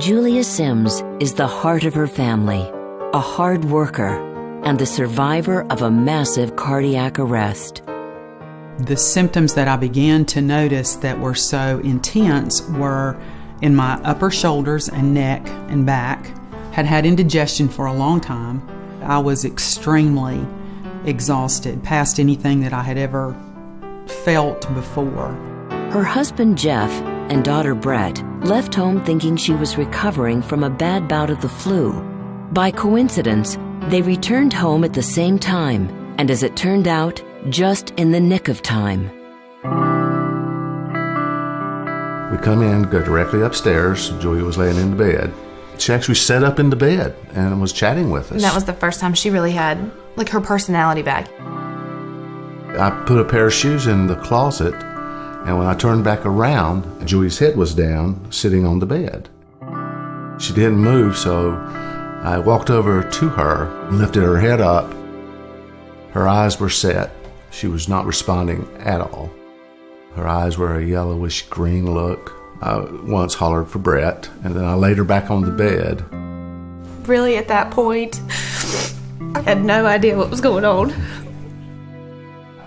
Julia Sims is the heart of her family, a hard worker, and the survivor of a massive cardiac arrest. The symptoms that I began to notice that were so intense were in my upper shoulders and neck and back. Had had indigestion for a long time. I was extremely exhausted, past anything that I had ever felt before. Her husband Jeff and daughter Brett left home thinking she was recovering from a bad bout of the flu. By coincidence, they returned home at the same time, and as it turned out, just in the nick of time. We come in, go directly upstairs. Julia was laying in the bed. She actually sat up in the bed and was chatting with us. And that was the first time she really had, like, her personality back. I put a pair of shoes in the closet, and when I turned back around, Julia's head was down, sitting on the bed. She didn't move, so I walked over to her, lifted her head up. Her eyes were set. She was not responding at all. Her eyes were a yellowish green look. I once hollered for Brett, and then I laid her back on the bed. Really, at that point, I had no idea what was going on.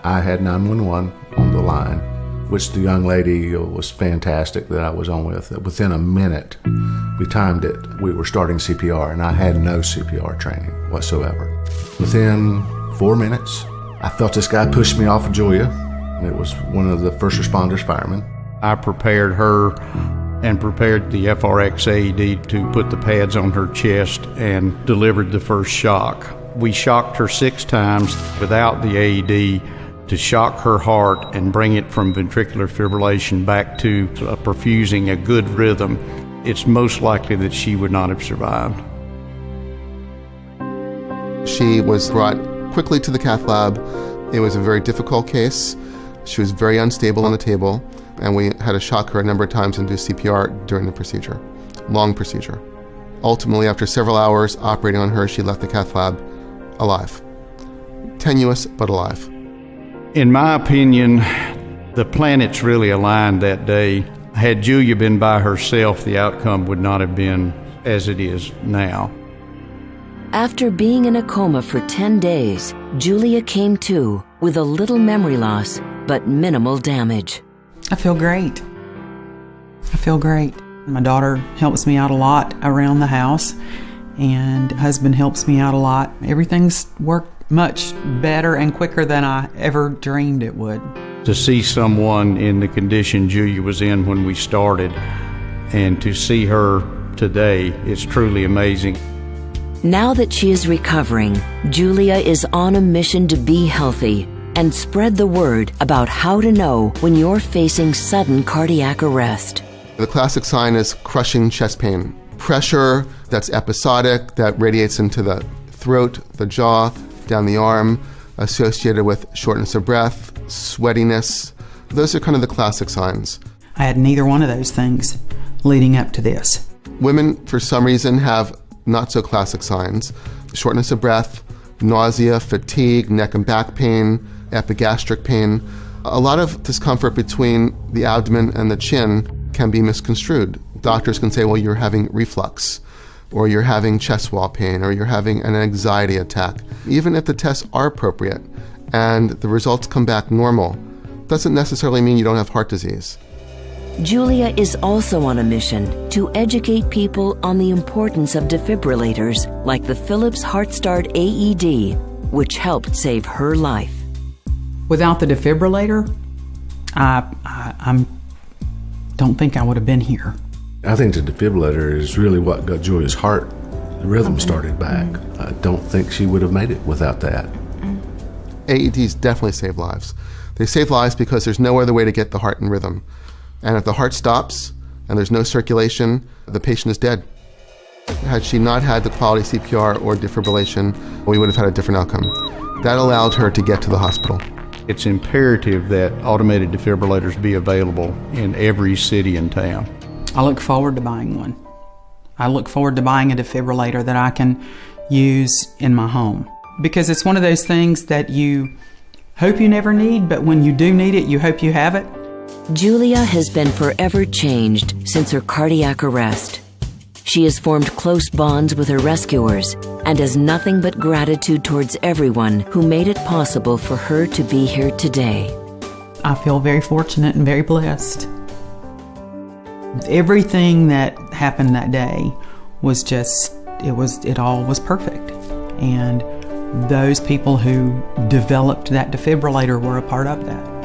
I had 911 on the line, which the young lady was fantastic that I was on with. Within a minute, we timed it. We were starting CPR, and I had no CPR training whatsoever. Within 4 minutes, I felt this guy push me off of Julia. It was one of the first responders, firemen. I prepared her and prepared the FRX AED to put the pads on her chest and delivered the first shock. We shocked her 6 times without the AED to shock her heart and bring it from ventricular fibrillation back to perfusing a good rhythm. It's most likely that she would not have survived. She was brought quickly to the cath lab. It was a very difficult case. She was very unstable on the table, and we had to shock her a number of times and do CPR during the procedure. Long procedure. Ultimately, after several hours operating on her, she left the cath lab alive. Tenuous, but alive. In my opinion, the planets really aligned that day. Had Julia been by herself, the outcome would not have been as it is now. After being in a coma for 10 days, Julia came to with a little memory loss, but minimal damage. I feel great. I feel great. My daughter helps me out a lot around the house, and husband helps me out a lot. Everything's worked much better and quicker than I ever dreamed it would. To see someone in the condition Julia was in when we started, and to see her today, it's truly amazing. Now that she is recovering, Julia is on a mission to be healthy and spread the word about how to know when you're facing sudden cardiac arrest. The classic sign is crushing chest pain. Pressure that's episodic, that radiates into the throat, the jaw, down the arm, associated with shortness of breath, sweatiness. Those are kind of the classic signs. I had neither one of those things leading up to this. Women, for some reason, have not so classic signs. Shortness of breath, nausea, fatigue, neck and back pain, epigastric pain. A lot of discomfort between the abdomen and the chin can be misconstrued. Doctors can say, well, you're having reflux, or you're having chest wall pain, or you're having an anxiety attack. Even if the tests are appropriate and the results come back normal, doesn't necessarily mean you don't have heart disease. Julia is also on a mission to educate people on the importance of defibrillators like the Philips HeartStart AED, which helped save her life. Without the defibrillator, I don't think I would have been here. I think the defibrillator is really what got Julia's heart, the rhythm started back. I don't think she would have made it without that. AEDs definitely save lives. They save lives because there's no other way to get the heart in rhythm. And if the heart stops and there's no circulation, the patient is dead. Had she not had the quality CPR or defibrillation, we would have had a different outcome. That allowed her to get to the hospital. It's imperative that automated defibrillators be available in every city and town. I look forward to buying one. I look forward to buying a defibrillator that I can use in my home. Because it's one of those things that you hope you never need, but when you do need it, you hope you have it. Julia has been forever changed since her cardiac arrest. She has formed close bonds with her rescuers and has nothing but gratitude towards everyone who made it possible for her to be here today. I feel very fortunate and very blessed. Everything that happened that day was just, it all was perfect. And those people who developed that defibrillator were a part of that.